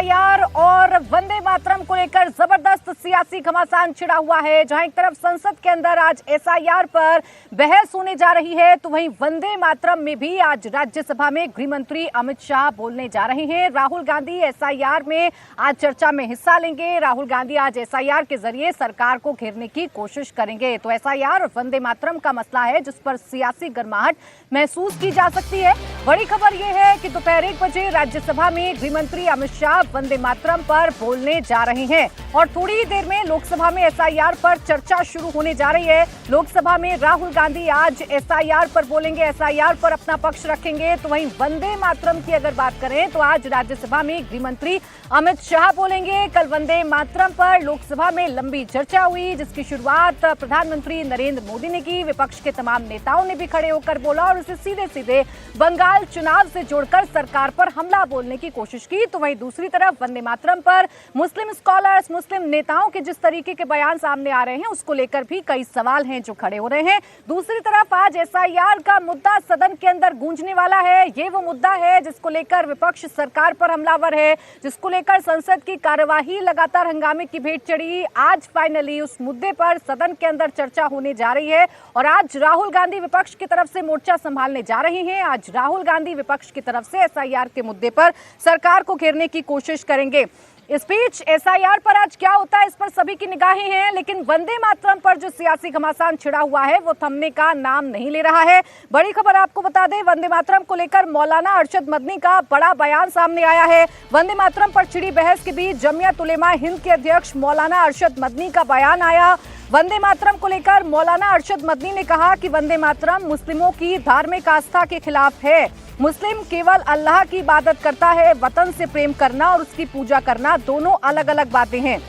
SIR और वंदे मातरम को लेकर जबरदस्त सियासी घमासान छिड़ा हुआ है। जहां एक तरफ संसद के अंदर आज एसआईआर पर बहस होने जा रही है, तो वहीं वंदे मातरम में भी आज राज्यसभा में गृह मंत्री अमित शाह बोलने जा रहे हैं। राहुल गांधी एसआईआर में आज चर्चा में हिस्सा लेंगे। राहुल गांधी आज एसआईआर के जरिए सरकार को घेरने की कोशिश करेंगे। तो एसआईआर और वंदे मातरम का मसला है जिस पर सियासी गर्माहट महसूस की जा सकती है। बड़ी खबर यह है कि दोपहर 1 बजे राज्यसभा में गृह मंत्री अमित शाह वंदे मातरम पर बोलने जा रहे हैं और थोड़ी ही देर में लोकसभा में एसआईआर पर चर्चा शुरू होने जा रही है। लोकसभा में राहुल गांधी आज एसआईआर पर बोलेंगे, एसआईआर पर अपना पक्ष रखेंगे। तो वहीं वंदे मातरम की अगर बात करें तो आज राज्यसभा में गृह मंत्री अमित शाह बोलेंगे। कल वंदे मातरम पर लोकसभा में लंबी चर्चा हुई जिसकी शुरुआत प्रधानमंत्री नरेंद्र मोदी ने की। विपक्ष के तमाम नेताओं ने भी खड़े होकर बोला और उसे सीधे सीधे बंगाल चुनाव से जोड़कर सरकार पर हमला बोलने की कोशिश की। तो वहीं दूसरी तरफ वंदे मातरम पर मुस्लिम स्कॉलर्स, मुस्लिम नेताओं के जिस तरीके के बयान सामने आ रहे हैं उसको लेकर भी कई सवाल हैं जो खड़े हो रहे हैं। दूसरी तरफ आज एसआईआर का मुद्दा सदन के अंदर गूंजने वाला है। ये वो मुद्दा है जिसको लेकर विपक्ष सरकार पर हमलावर है, जिसको लेकर संसद की कार्यवाही लगातार हंगामे की भेंट चढ़ी। आज फाइनली उस मुद्दे पर सदन के अंदर चर्चा होने जा रही है और आज राहुल गांधी विपक्ष की तरफ से मोर्चा संभालने जा रहे हैं। आज राहुल गांधी विपक्ष की तरफ से एसआईआर के मुद्दे पर सरकार को घेरने की कोशिश करेंगे। इस बीच एसआईआर पर आज क्या होता है इस पर सभी की निगाहें हैं, लेकिन वंदे मातरम पर जो सियासी घमासान छिड़ा हुआ है वो थमने का नाम नहीं ले रहा है। बड़ी खबर आपको बता दें, वंदे मातरम को लेकर मौलाना अरशद मदनी का बड़ा बयान सामने आया है। वंदे मातरम पर छिड़ी बहस के बीच जमीयत उलेमा हिंद के अध्यक्ष मौलाना अरशद मदनी का बयान आया। वंदे मातरम को लेकर मौलाना अरशद मदनी ने कहा कि वंदे मातरम मुस्लिमों की धार्मिक आस्था के खिलाफ है। मुस्लिम केवल अल्लाह की इबादत करता है। वतन से प्रेम करना और उसकी पूजा करना दोनों अलग अलग बातें हैं।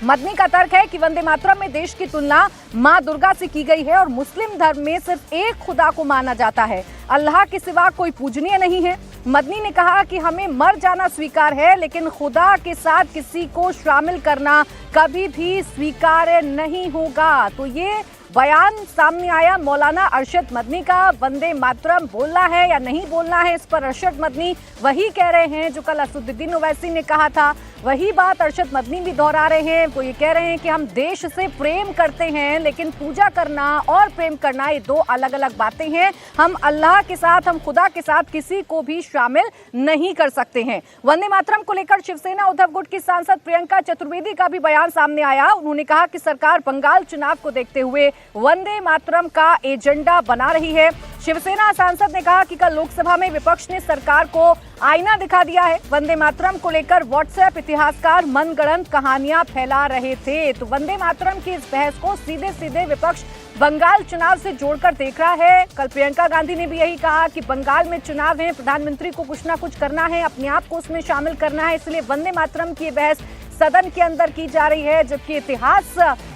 मदनी का तर्क है कि वंदे मातरम में देश की तुलना मां दुर्गा से की गई है और मुस्लिम धर्म में सिर्फ एक खुदा को माना जाता है, अल्लाह के सिवा कोई पूजनीय नहीं है। मदनी ने कहा कि हमें मर जाना स्वीकार है लेकिन खुदा के साथ किसी को शामिल करना कभी भी स्वीकार्य नहीं होगा। तो ये बयान सामने आया मौलाना अरशद मदनी का। वंदे मातरम बोलना है या नहीं बोलना है इस पर अरशद मदनी वही कह रहे हैं जो कल असदुद्दीन ओवैसी ने कहा था। वही बात अरशद मदनी भी दोहरा रहे हैं। वो ये कह रहे हैं कि हम देश से प्रेम करते हैं लेकिन पूजा करना और प्रेम करना ये दो अलग अलग बातें हैं। हम अल्लाह के साथ, हम खुदा के साथ किसी को भी शामिल नहीं कर सकते हैं। वंदे मातरम को लेकर शिवसेना उद्धव गुट की सांसद प्रियंका चतुर्वेदी का भी बयान सामने आया। उन्होंने कहा कि सरकार बंगाल चुनाव को देखते हुए वंदे मातरम का एजेंडा बना रही है। शिवसेना सांसद ने कहा कि कल लोकसभा में विपक्ष ने सरकार को आईना दिखा दिया है। वंदे मातरम को लेकर व्हाट्सएप इतिहासकार मनगढ़ंत कहानियां फैला रहे थे। तो वंदे मातरम की इस बहस को सीधे सीधे विपक्ष बंगाल चुनाव से जोड़कर देख रहा है। कल प्रियंका गांधी ने भी यही कहा कि बंगाल में चुनाव है, प्रधानमंत्री को कुछ ना कुछ करना है, अपने आप को उसमें शामिल करना है, इसलिए वंदे मातरम की बहस सदन के अंदर की जा रही है। जबकि इतिहास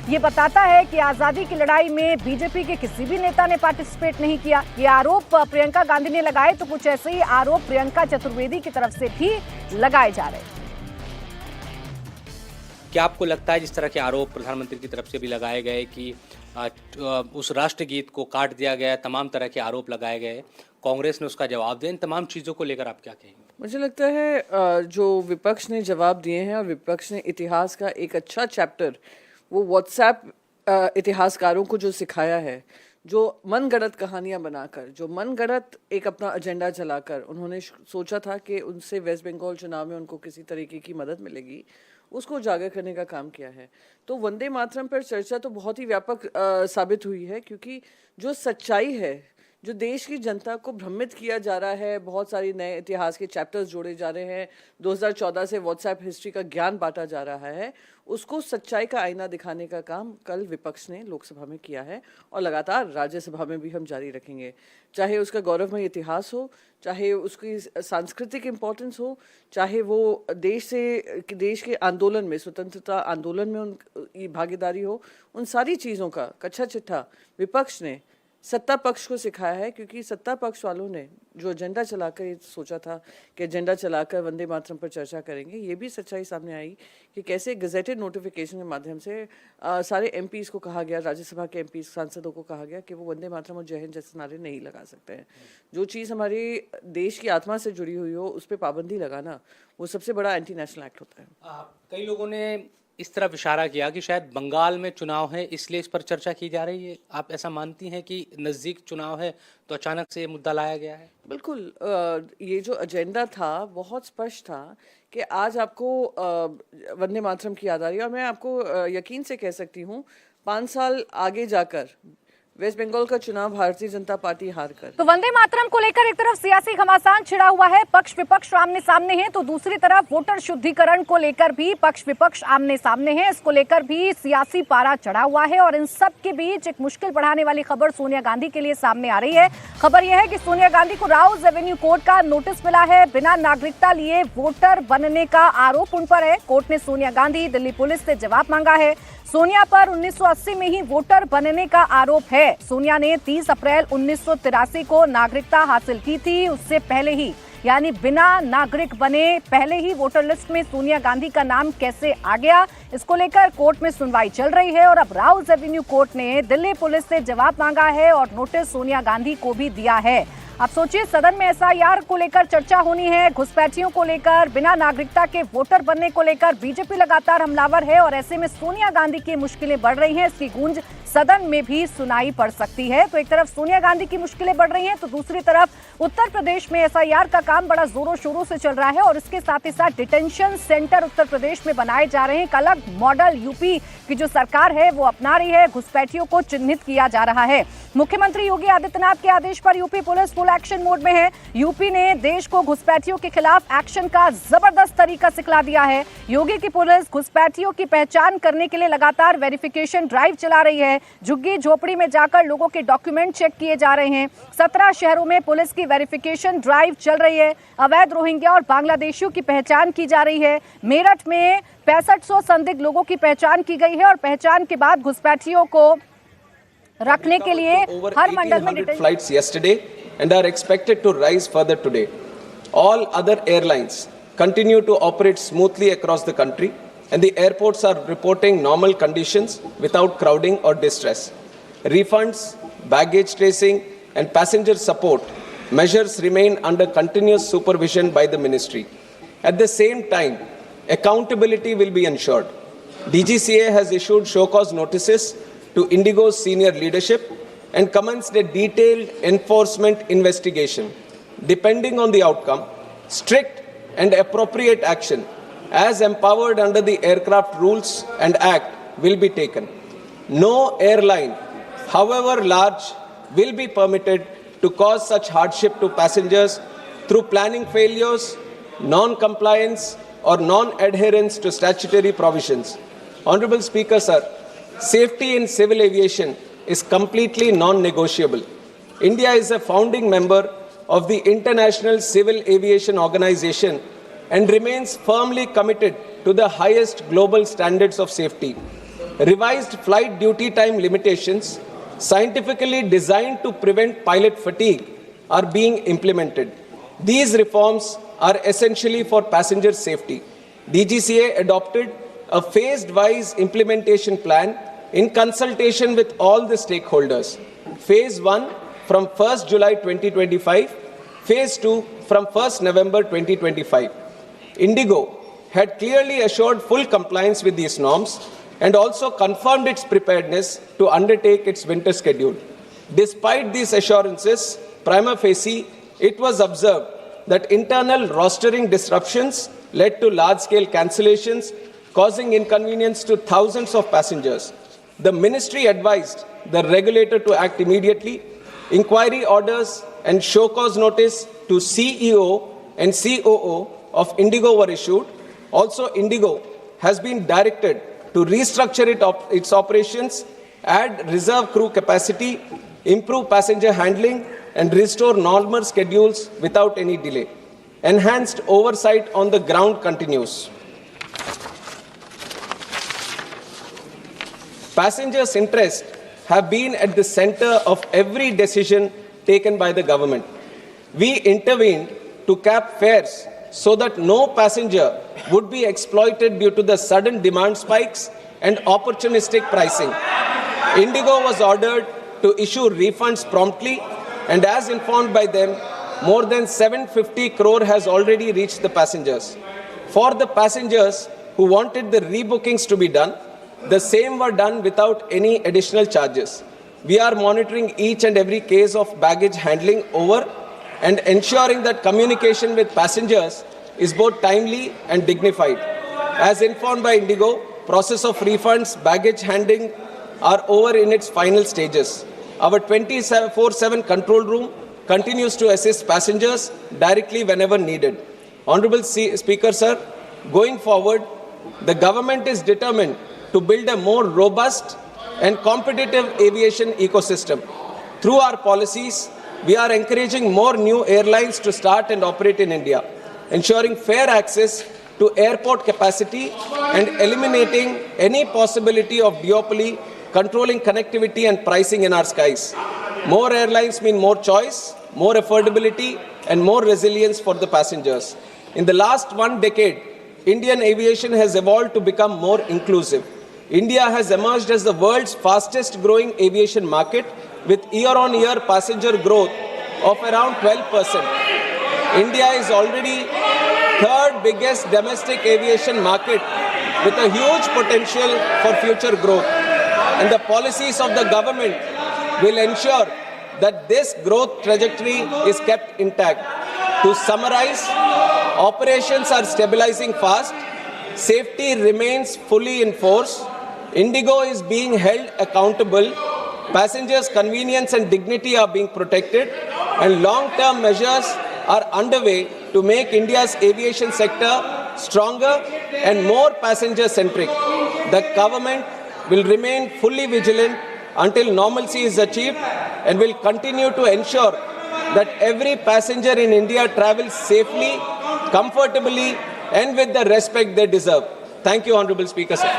ये बताता है कि आजादी की लड़ाई में बीजेपी के किसी भी नेता ने पार्टिसिपेट नहीं किया। ये आरोप प्रियंका गांधी ने लगाए, तो कुछ ऐसे ही आरोप प्रियंका चतुर्वेदी की तरफ से भी लगाए जा रहे हैं। क्या आपको लगता है जिस तरह के आरोप प्रधानमंत्री की तरफ से भी लगाए गए कि उस राष्ट्रगीत को काट दिया गया, तमाम तरह के आरोप लगाए गए, कांग्रेस ने उसका जवाब दिया, इन तमाम चीज़ों को लेकर आप क्या कहेंगे? मुझे लगता है जो विपक्ष ने जवाब दिए हैं और विपक्ष ने इतिहास का एक अच्छा चैप्टर वो व्हाट्सएप इतिहासकारों को जो सिखाया है, जो मनगढ़ंत कहानियां बनाकर, जो मनगढ़ंत एक अपना एजेंडा चलाकर उन्होंने सोचा था कि उनसे वेस्ट बंगाल चुनाव में उनको किसी तरीके की मदद मिलेगी, उसको उजागर करने का काम किया है। तो वंदे मातरम पर चर्चा तो बहुत ही व्यापक साबित हुई है, क्योंकि जो सच्चाई है, जो देश की जनता को भ्रमित किया जा रहा है, बहुत सारी नए इतिहास के चैप्टर्स जोड़े जा रहे हैं, 2014 से व्हाट्सएप हिस्ट्री का ज्ञान बांटा जा रहा है, उसको सच्चाई का आईना दिखाने का काम कल विपक्ष ने लोकसभा में किया है और लगातार राज्यसभा में भी हम जारी रखेंगे। चाहे उसका गौरवमय इतिहास हो, चाहे उसकी सांस्कृतिक इम्पोर्टेंस हो, चाहे वो देश के आंदोलन में, स्वतंत्रता आंदोलन में उनकी भागीदारी हो, उन सारी चीज़ों का कच्चा चिट्ठा विपक्ष ने सत्ता पक्ष को सिखाया है, क्योंकि सत्ता पक्ष वालों ने जो एजेंडा चलाकर ये सोचा था कि एजेंडा चलाकर वंदे मातरम पर चर्चा करेंगे, ये भी सच्चाई सामने आई कि कैसे गजेटेड नोटिफिकेशन के माध्यम से सारे एमपीज को कहा गया, राज्यसभा के एमपी सांसदों को कहा गया कि वो वंदे मातरम और जय हिंद जैसे नारे नहीं लगा सकते हैं। जो चीज़ हमारी देश की आत्मा से जुड़ी हुई हो उस पर पाबंदी लगाना वो सबसे बड़ा एंटी नेशनल एक्ट होता है। कई लोगों ने इस तरफ इशारा किया कि शायद बंगाल में चुनाव है इसलिए इस पर चर्चा की जा रही है। आप ऐसा मानती हैं कि नज़दीक चुनाव है तो अचानक से ये मुद्दा लाया गया है? बिल्कुल, ये जो एजेंडा था बहुत स्पष्ट था कि आज आपको वंदे मातरम की याद आ रही है। और मैं आपको यकीन से कह सकती हूँ 5 साल आगे जाकर वेस्ट बंगाल का चुनाव भारतीय जनता पार्टी हार कर, तो वंदे मातरम को लेकर एक तरफ सियासी घमासान छिड़ा हुआ है, पक्ष विपक्ष आमने सामने हैं, तो दूसरी तरफ वोटर शुद्धिकरण को लेकर भी पक्ष विपक्ष आमने सामने हैं। इसको लेकर भी सियासी पारा चढ़ा हुआ है और इन सब के बीच एक मुश्किल बढ़ाने वाली खबर सोनिया गांधी के लिए सामने आ रही है। खबर यह है कि सोनिया गांधी को राउज एवेन्यू कोर्ट का नोटिस मिला है। बिना नागरिकता लिए वोटर बनने का आरोप उन पर है। कोर्ट ने सोनिया गांधी, दिल्ली पुलिस से जवाब मांगा है। सोनिया पर 1980 में ही वोटर बनने का आरोप है। सोनिया ने 30 अप्रैल 1983 को नागरिकता हासिल की थी। उससे पहले ही, यानी बिना नागरिक बने पहले ही वोटर लिस्ट में सोनिया गांधी का नाम कैसे आ गया, इसको लेकर कोर्ट में सुनवाई चल रही है। और अब राउज एवेन्यू कोर्ट ने दिल्ली पुलिस से जवाब मांगा है और नोटिस सोनिया गांधी को भी दिया है। अब सोचिए, सदन में एसआईआर को लेकर चर्चा होनी है, घुसपैठियों को लेकर, बिना नागरिकता के वोटर बनने को लेकर बीजेपी लगातार हमलावर है और ऐसे में सोनिया गांधी की मुश्किलें बढ़ रही हैं। इसकी गूंज सदन में भी सुनाई पड़ सकती है। तो एक तरफ सोनिया गांधी की मुश्किलें बढ़ रही हैं, तो दूसरी तरफ उत्तर प्रदेश में एसआईआर का काम बड़ा जोरों शोरों से चल रहा है और इसके साथ ही साथ डिटेंशन सेंटर उत्तर प्रदेश में बनाए जा रहे हैं। एक अलग मॉडल यूपी की जो सरकार है वो अपना रही है। घुसपैठियों को चिन्हित किया जा रहा है। मुख्यमंत्री योगी आदित्यनाथ के आदेश पर UP police full action mode में है। यूपी ने देश को घुसपैठियों के खिलाफ एक्शन का जबरदस्त तरीका सिखला दिया है। योगी की पुलिस घुसपैठियों की पहचान करने के लिए लगातार वेरिफिकेशन ड्राइव चला रही है। झुग्गी झोपड़ी में जाकर लोगों के डॉक्यूमेंट चेक किए जा रहे हैं। 17 शहरों में पुलिस की वेरिफिकेशन ड्राइव चल रही है। अवैध रोहिंग्या और बांग्लादेशियों की पहचान की जा रही है। मेरठ में 6500 संदिग्ध लोगों की पहचान की गई है और पहचान के बाद घुसपैठियों को रखने के लिए हर मंडल में flights yesterday and are expected to rise further today. All other airlines continue to operate smoothly across the country and the airports are reporting normal conditions without crowding or distress. Refunds, baggage tracing and passenger support measures remain under continuous supervision by the ministry. At the same time, accountability will be ensured. DGCA has issued show cause notices to Indigo's senior leadership and commenced a detailed enforcement investigation. Depending on the outcome, strict and appropriate action as empowered under the aircraft rules and act will be taken. No airline, however large, will be permitted to cause such hardship to passengers through planning failures, non-compliance or non-adherence to statutory provisions. Honorable Speaker, sir, safety in civil aviation is completely non-negotiable. India is a founding member of the International Civil Aviation Organization and remains firmly committed to the highest global standards of safety. Revised flight duty time limitations, scientifically designed to prevent pilot fatigue, are being implemented. These reforms are essentially for passenger safety. DGCA adopted a phased-wise implementation plan in consultation with all the stakeholders. Phase 1 from 1st July 2025, Phase 2 from 1st November 2025. Indigo had clearly assured full compliance with these norms and also confirmed its preparedness to undertake its winter schedule. Despite these assurances, prima facie, it was observed that internal rostering disruptions led to large-scale cancellations, causing inconvenience to thousands of passengers. The ministry advised the regulator to act immediately. Inquiry orders and show cause notice to CEO and COO of Indigo were issued. Also, Indigo has been directed to restructure its operations, add reserve crew capacity, improve passenger handling, and restore normal schedules without any delay. Enhanced oversight on the ground continues. Passengers' interest have been at the center of every decision taken by the government. We intervened to cap fares so that no passenger would be exploited due to the sudden demand spikes and opportunistic pricing. Indigo was ordered to issue refunds promptly, and as informed by them, more than 750 crore has already reached the passengers. For the passengers who wanted the rebookings to be done, the same were done without any additional charges. We are monitoring each and every case of baggage handling over and ensuring that communication with passengers is both timely and dignified. As informed by Indigo, process of refunds, baggage handling are over in its final stages. Our 24/7 control room continues to assist passengers directly whenever needed. Honorable Speaker, sir, going forward, the government is determined to build a more robust and competitive aviation ecosystem. Through our policies, we are encouraging more new airlines to start and operate in India, ensuring fair access to airport capacity and eliminating any possibility of duopoly, controlling connectivity and pricing in our skies. More airlines mean more choice, more affordability, and more resilience for the passengers. In the last 1 decade, Indian aviation has evolved to become more inclusive. India has emerged as the world's fastest growing aviation market with year-on-year passenger growth of around 12%. India is already third biggest domestic aviation market with a huge potential for future growth. And the policies of the government will ensure that this growth trajectory is kept intact. To summarize, operations are stabilizing fast, safety remains fully in force, Indigo is being held accountable, passengers' convenience and dignity are being protected, and long-term measures are underway to make India's aviation sector stronger and more passenger-centric. The government will remain fully vigilant until normalcy is achieved and will continue to ensure that every passenger in India travels safely, comfortably, and with the respect they deserve. Thank you, Honorable Speaker, sir.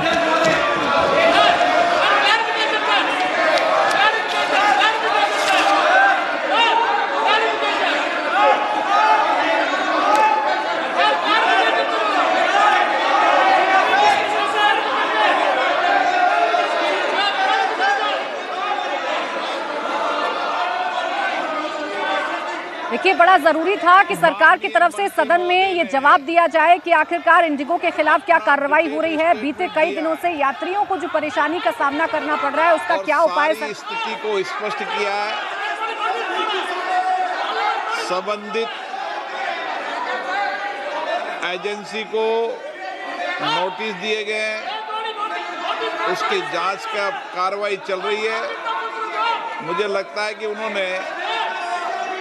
देखिए, बड़ा जरूरी था कि सरकार की तरफ से सदन में ये जवाब दिया जाए कि आखिरकार इंडिगो के खिलाफ क्या कार्रवाई हो रही है। बीते कई दिनों से यात्रियों को जो परेशानी का सामना करना पड़ रहा है, उसका क्या उपाय। स्थिति को स्पष्ट किया है, संबंधित एजेंसी को नोटिस दिए गए, उसकी जांच का कार्रवाई चल रही है। मुझे लगता है कि उन्होंने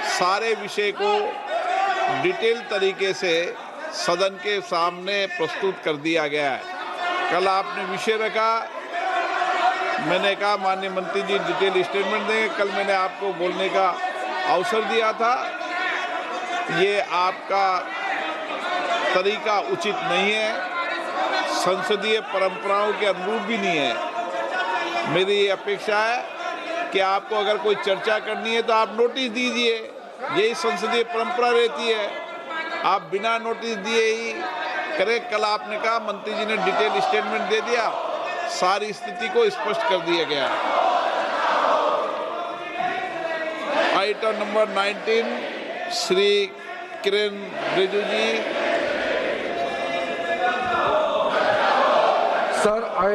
सारे विषय को डिटेल तरीके से सदन के सामने प्रस्तुत कर दिया गया है। कल आपने विषय रखा, मैंने कहा माननीय मंत्री जी डिटेल स्टेटमेंट देंगे। कल मैंने आपको बोलने का अवसर दिया था, ये आपका तरीका उचित नहीं है, संसदीय परंपराओं के अनुरूप भी नहीं है। मेरी अपेक्षा है कि आपको अगर कोई चर्चा करनी है तो आप नोटिस दीजिए, यही संसदीय परंपरा रहती है। आप बिना नोटिस दिए ही करें। कल आपने कहा मंत्री जी ने डिटेल स्टेटमेंट दे दिया, सारी स्थिति को स्पष्ट कर दिया गया। Item number 19 Shri Kiren Rijiju ji. Sir, I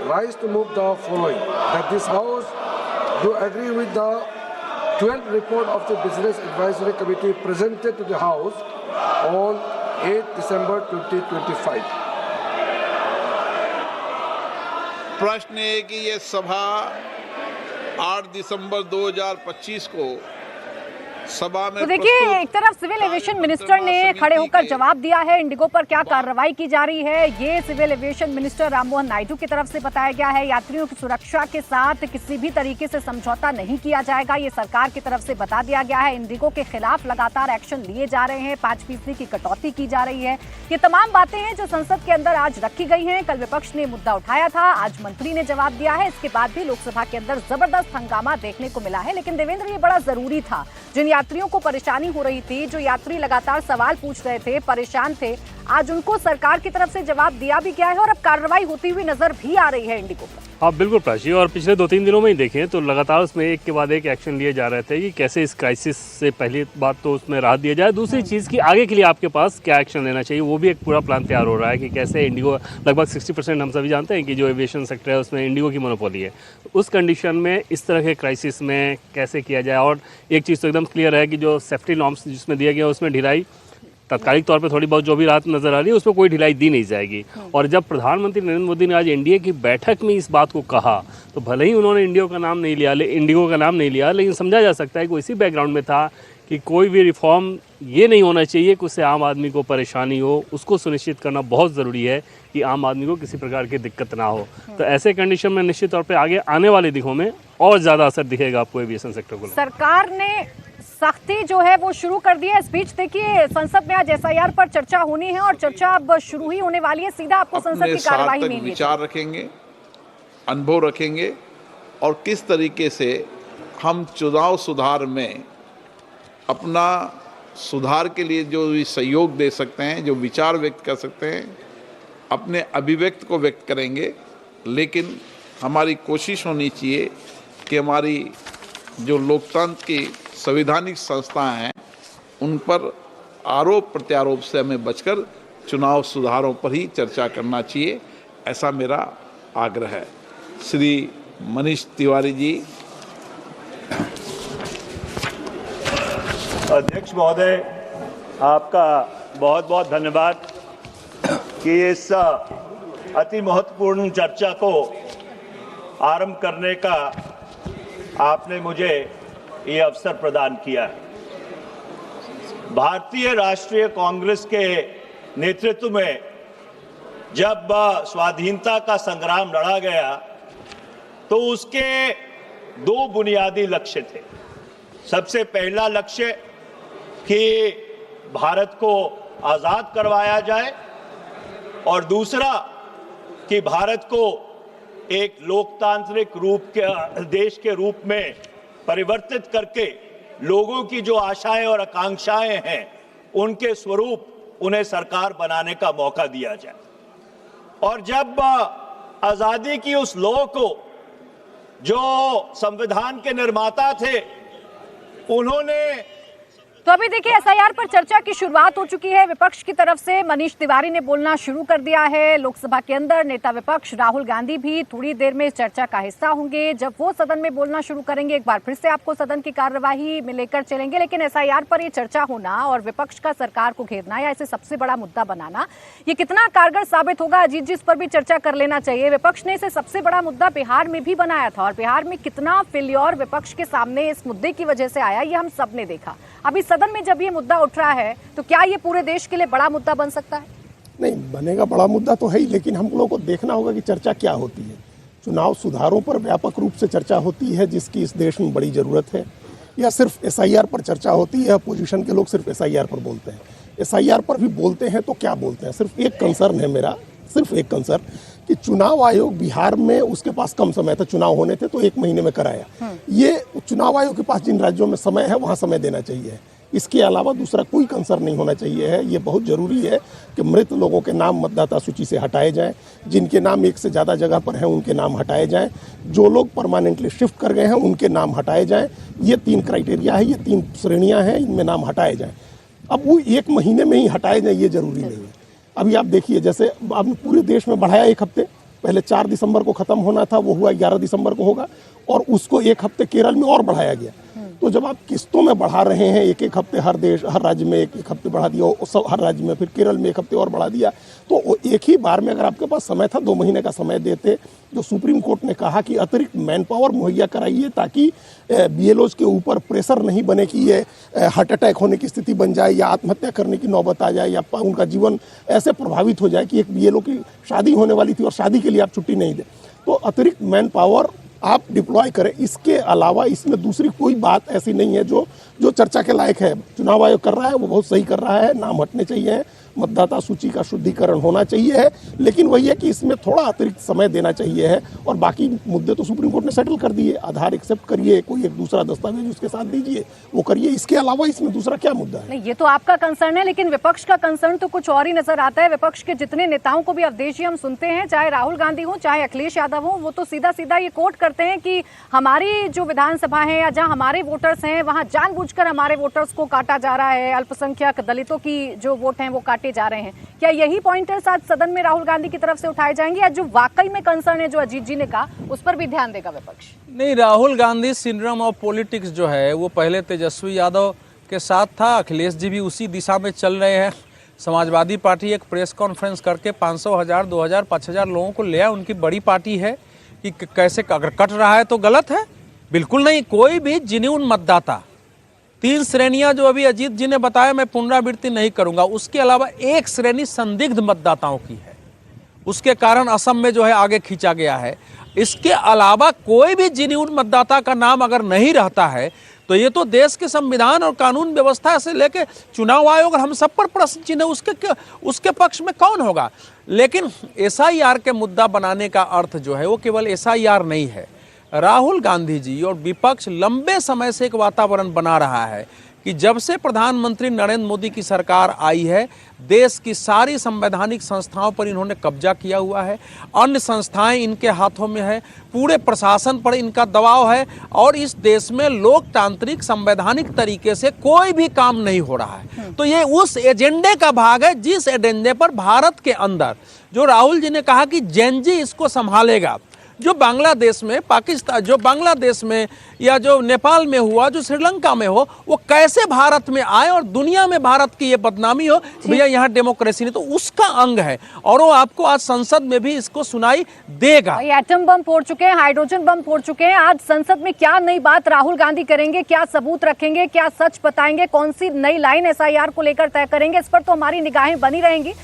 rise to move the following, that this House do agree with the 12th report of the Business Advisory Committee presented to the House on 8 December 2025. प्रश्न है कि ये सभा 8 दिसंबर 2025 को सभा में तो देखिए, एक तरफ सिविल एविएशन मिनिस्टर ने खड़े होकर जवाब दिया है इंडिगो पर क्या कार्रवाई की जा रही है। ये civil aviation minister Rammohan Naidu की तरफ से बताया गया है। यात्रियों की सुरक्षा के साथ किसी भी तरीके से समझौता नहीं किया जाएगा, ये सरकार की तरफ से बता दिया गया है। इंडिगो के खिलाफ लगातार एक्शन लिए जा रहे हैं, 5% की कटौती की जा रही है। ये तमाम बातें हैं जो संसद के अंदर आज रखी गई हैं। कल विपक्ष ने मुद्दा उठाया था, आज मंत्री ने जवाब दिया है। इसके बाद भी लोकसभा के अंदर जबरदस्त हंगामा देखने को मिला है। लेकिन देवेंद्र, ये बड़ा जरूरी था। जिन यात्रियों को परेशानी हो रही थी, जो यात्री लगातार सवाल पूछ रहे थे, परेशान थे, आज उनको सरकार की तरफ से जवाब दिया भी गया है और अब कार्रवाई होती हुई नजर भी आ रही है इंडिगो पर। हाँ बिल्कुल प्राची, और पिछले 2-3 दिनों में ही देखें तो लगातार उसमें एक के बाद एक एक्शन लिए जा रहे थे कि कैसे इस क्राइसिस से पहली बात तो उसमें राहत दिया जाए, दूसरी चीज़ की आगे के लिए आपके पास क्या एक्शन लेना चाहिए, वो भी एक पूरा प्लान तैयार हो रहा है कि कैसे इंडिगो, लगभग 60% हम सभी जानते हैं कि जो एविएशन सेक्टर है उसमें इंडिगो की मोनोपोली है। उस कंडीशन में इस तरह के क्राइसिस में कैसे किया जाए। और एक चीज़ तो एकदम क्लियर है कि जो सेफ्टी नॉर्म्स जिसमें दिया गया उसमें ढिलाई तात्कालिक तौर पे थोड़ी बहुत जो भी राहत नजर आ रही है उसमें कोई ढिलाई दी नहीं जाएगी। और जब प्रधानमंत्री नरेंद्र मोदी ने आज एनडीए की बैठक में इस बात को कहा तो भले ही उन्होंने इंडिगो का नाम नहीं लिया, लेकिन समझा जा सकता है कि इसी बैकग्राउंड में था कि कोई भी रिफॉर्म ये नहीं होना चाहिए कि उससे आम आदमी को परेशानी हो। उसको सुनिश्चित करना बहुत ज़रूरी है कि आम आदमी को किसी प्रकार की दिक्कत ना हो। तो ऐसे कंडीशन में निश्चित तौर पर आगे आने वाले दिनों में और ज़्यादा असर दिखेगा आपको एविएशन सेक्टर को। सरकार ने सख्ती जो है वो शुरू कर दी है। इस बीच देखिए, संसद में आज एसआईआर पर चर्चा होनी है और चर्चा अब शुरू ही होने वाली है। सीधा आपको संसद की कार्यवाही में विचार रखेंगे, अनुभव रखेंगे और किस तरीके से हम चुनाव सुधार में अपना सुधार के लिए जो भी सहयोग दे सकते हैं, जो विचार व्यक्त कर सकते हैं, अपने अभिव्यक्त को व्यक्त करेंगे। लेकिन हमारी कोशिश होनी चाहिए कि हमारी जो लोकतंत्र की संवैधानिक संस्थाएं हैं उन पर आरोप प्रत्यारोप से हमें बचकर चुनाव सुधारों पर ही चर्चा करना चाहिए, ऐसा मेरा आग्रह है। श्री मनीष तिवारी जी। अध्यक्ष महोदय, आपका बहुत बहुत धन्यवाद कि इस अति महत्वपूर्ण चर्चा को आरंभ करने का आपने मुझे ये अवसर प्रदान किया है। भारतीय राष्ट्रीय कांग्रेस के नेतृत्व में जब स्वाधीनता का संग्राम लड़ा गया तो उसके दो बुनियादी लक्ष्य थे। सबसे पहला लक्ष्य कि भारत को आज़ाद करवाया जाए और दूसरा कि भारत को एक लोकतांत्रिक रूप के देश के रूप में परिवर्तित करके लोगों की जो आशाएं और आकांक्षाएं हैं उनके स्वरूप उन्हें सरकार बनाने का मौका दिया जाए। और जब आजादी की उस लौ को जो संविधान के निर्माता थे उन्होंने तो अभी देखिए, एसआईआर पर चर्चा की शुरुआत हो चुकी है। विपक्ष की तरफ से मनीष तिवारी ने बोलना शुरू कर दिया है। लोकसभा के अंदर नेता विपक्ष राहुल गांधी भी थोड़ी देर में चर्चा का हिस्सा होंगे। जब वो सदन में बोलना शुरू करेंगे, एक बार फिर से आपको सदन की कार्यवाही में लेकर चलेंगे। लेकिन एसआईआर पर ये चर्चा होना और विपक्ष का सरकार को घेरना या इसे सबसे बड़ा मुद्दा बनाना, ये कितना कारगर साबित होगा? अजीत जी, इस पर भी चर्चा कर लेना चाहिए। विपक्ष ने इसे सबसे बड़ा मुद्दा बिहार में भी बनाया था और बिहार में कितना फेल्योर विपक्ष के सामने इस मुद्दे की वजह से आया, ये हम सब ने देखा। अभी सदन में जब ये मुद्दा उठ रहा है तो क्या ये पूरे देश के लिए बड़ा मुद्दा बन सकता है? नहीं बनेगा, बड़ा मुद्दा तो है ही, लेकिन हम लोगों को देखना होगा कि चर्चा क्या होती है। चुनाव सुधारों पर व्यापक रूप से चर्चा होती है जिसकी इस देश में बड़ी जरूरत है, या सिर्फ एसआईआर पर चर्चा होती है? अपोजिशन के लोग सिर्फ एसआईआर पर बोलते हैं। एसआईआर पर भी बोलते हैं तो क्या बोलते हैं? सिर्फ एक कंसर्न है मेरा, सिर्फ एक कंसर्न कि चुनाव आयोग बिहार में उसके पास कम समय था, चुनाव होने थे तो 1 महीने में कराया। ये चुनाव आयोग के पास जिन राज्यों में समय है वहाँ समय देना चाहिए। इसके अलावा दूसरा कोई कंसर्न नहीं होना चाहिए है। ये बहुत ज़रूरी है कि मृत लोगों के नाम मतदाता सूची से हटाए जाएं, जिनके नाम एक से ज़्यादा जगह पर हैं उनके नाम हटाए जाएं, जो लोग परमानेंटली शिफ्ट कर गए हैं उनके नाम हटाए जाएं। ये 3 क्राइटेरिया है, ये 3 श्रेणियाँ हैं, इनमें नाम हटाए जाएँ। अब वो 1 महीने में ही हटाए जाएँ ये ज़रूरी नहीं है। अभी आप देखिए, जैसे आपने पूरे देश में बढ़ाया 1 हफ्ते, पहले 4 दिसंबर को ख़त्म होना था, वो हुआ 11 दिसंबर को होगा, और उसको 1 हफ्ते केरल में और बढ़ाया गया। तो जब आप किस्तों में बढ़ा रहे हैं, एक एक हफ्ते हर राज्य में एक एक हफ्ते बढ़ा दिया, सब हर राज्य में, फिर केरल में एक हफ्ते और बढ़ा दिया, तो एक ही बार में अगर आपके पास समय था 2 महीने का समय देते, जो सुप्रीम कोर्ट ने कहा कि अतिरिक्त मैन पावर मुहैया कराइए ताकि बीएलओज के ऊपर प्रेशर नहीं बने कि ये हार्ट अटैक होने की स्थिति बन जाए या आत्महत्या करने की नौबत आ जाए या उनका जीवन ऐसे प्रभावित हो जाए कि एक बीएलओ की शादी होने वाली थी और शादी के लिए आप छुट्टी नहीं दे, तो अतिरिक्त मैन पावर आप डिप्लॉय करें। इसके अलावा इसमें दूसरी कोई बात ऐसी नहीं है जो चर्चा के लायक है। चुनाव आयोग कर रहा है वो बहुत सही कर रहा है, नाम हटने चाहिए, मतदाता सूची का शुद्धिकरण होना चाहिए है, लेकिन वही है कि इसमें थोड़ा अतिरिक्त समय देना चाहिए है। और बाकी मुद्दे तो सुप्रीम कोर्ट ने सेटल कर दिए, आधार एक्सेप्ट करिए, कोई एक दूसरा दस्तावेज उसके साथ दीजिए, वो करिए। इसके अलावा इसमें दूसरा क्या मुद्दा है? नहीं, ये तो आपका कंसर्न है, लेकिन विपक्ष का कंसर्न तो कुछ और ही नजर आता है। विपक्ष के जितने नेताओं को भी अवधेश जी हम सुनते हैं, चाहे राहुल गांधी हो चाहे अखिलेश यादव हो, वो तो सीधा सीधा ये कोट करते हैं कि हमारी जो विधानसभा है या जहां हमारे वोटर्स हैं वहां जानबूझकर हमारे वोटर्स को काटा जा रहा है, अल्पसंख्यक दलितों की जो वोट हैं वो काटे जा रहे हैं। क्या यही पॉइंटर्स आज सदन में राहुल गांधी की तरफ से उठाए जाएंगे या जो वाकई में कंसर्न है जो अजीत जी ने कहा उस पर भी ध्यान देगा विपक्ष? नहीं, Rahul Gandhi syndrome of politics जो है वो पहले तेजस्वी यादव के साथ था, अखिलेश जी भी उसी दिशा में चल रहे हैं। समाजवादी पार्टी एक प्रेस कॉन्फ्रेंस करके 500,000, 2,000, 5,000 लोगों को ले आया, उनकी बड़ी पार्टी है कि कैसे अगर कट रहा है तो गलत है? बिल्कुल नहीं। कोई भी जेन्युइन मतदाता, 3 श्रेणियां जो अभी अजीत जी ने बताया, मैं पुनरावृत्ति नहीं करूंगा, उसके अलावा एक श्रेणी संदिग्ध मतदाताओं की है, उसके कारण असम में जो है आगे खींचा गया है। इसके अलावा कोई भी जेन्युइन मतदाता का नाम अगर नहीं रहता है तो ये तो देश के संविधान और कानून व्यवस्था से लेके चुनाव आयोग और हम सब पर प्रश्न चिन्ह उसके पक्ष में कौन होगा। लेकिन एसआईआर के मुद्दा बनाने का अर्थ जो है वो केवल एसआईआर नहीं है। राहुल गांधी जी और विपक्ष लंबे समय से एक वातावरण बना रहा है कि जब से प्रधानमंत्री नरेंद्र मोदी की सरकार आई है, देश की सारी संवैधानिक संस्थाओं पर इन्होंने कब्जा किया हुआ है, अन्य संस्थाएं इनके हाथों में है, पूरे प्रशासन पर इनका दबाव है और इस देश में लोकतांत्रिक संवैधानिक तरीके से कोई भी काम नहीं हो रहा है। तो ये उस एजेंडे का भाग है जिस एजेंडे पर भारत के अंदर जो राहुल जी ने कहा कि जेनजी इसको संभालेगा, जो बांग्लादेश में, पाकिस्तान, जो बांग्लादेश में या जो नेपाल में हुआ, जो श्रीलंका में हो, वो कैसे भारत में आए और दुनिया में भारत की ये बदनामी हो भैया यहाँ डेमोक्रेसी नहीं, तो उसका अंग है और वो आपको आज संसद में भी इसको सुनाई देगा। एटम बम फोड़ चुके हैं, हाइड्रोजन बम फोड़ चुके हैं, आज संसद में क्या नई बात राहुल गांधी करेंगे, क्या सबूत रखेंगे, क्या सच बताएंगे, कौन सी नई लाइन एसआईआर को लेकर तय करेंगे, इस पर तो हमारी निगाहें बनी रहेंगी।